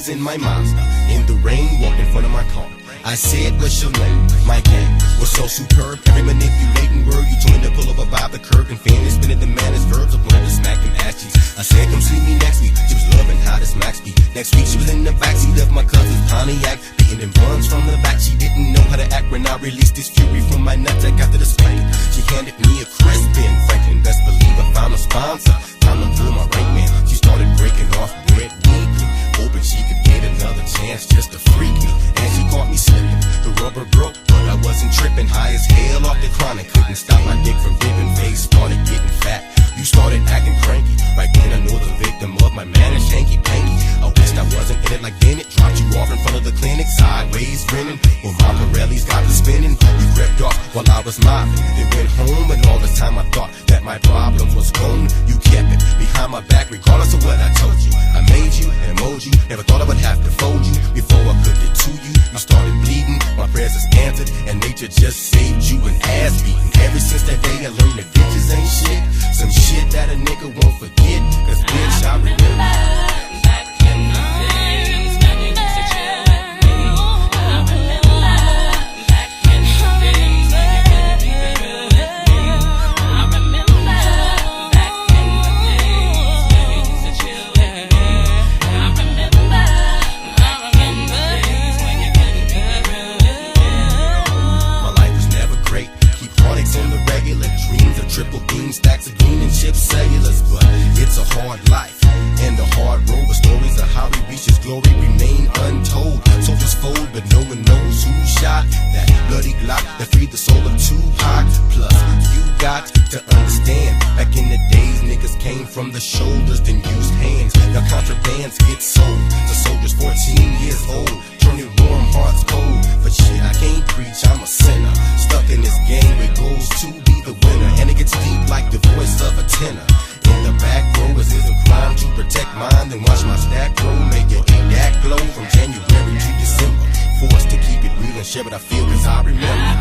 In my Mazda, in the rain, walked in front of my car. I said, what's your name? My game was so superb. Every manipulating word you told me to pull over by the curb. And fan is spinning the man's verbs. I wanted to smack him ass cheeks. I said, come see me next week. She was loving how this max be. Next week she was in the backseat of my cousin's Pontiac, beating them buns from the back. She didn't know how to act when I released this fury from my nuts. I got to the spanking. She handed me a crisp Ben Franklin. Best believe I found a sponsor. Time to pull my rank man. She started breaking off bread weekly, hoping she could get another chance just to freak me. And she caught me slipping. The rubber broke, but I wasn't tripping. High as hell off the chronic. Couldn't stop my dick from giving. Face started getting fat. You started acting cranky. Right then I knew the victim of my managed hanky-panky. I wished I wasn't in it like Bennett. Dropped you off in front of the clinic, sideways grinning. Well, my Pirelli's got the spinning. You crept off while I was mopping. Then went home, and all this time I thought that my problem was gone. You kept it behind my back regardless of what I told you. I made you and mold you. Never thought I would have to fold you before I could get to you. You started bleeding, my prayers is answered, and nature just saved you an ass beating. Ever since that day I learned that bitches ain't shit. Some shit that a nigga won't forget. Cause bitch, I remember. Triple beam, stacks of green and chip cellulose. But it's a hard life and a hard road. But stories of how he reached his glory remain untold. Soldiers fold, but no one knows who shot that bloody Glock that freed the soul of Tupac. Plus, you got to understand, back in the days, niggas came from the shoulders, then used hands. Now contrabands get sold to soldiers 14 years old, turning warm hearts cold. But shit, I can't preach, I'm a sinner, stuck in this game with goals to be the winner. And it gets deep like the voice of a tenor. In the back row, is it a crime to protect mine? Then watch my stack grow, make your that glow from January to December. Forced to keep it real and share what I feel, cause I remember.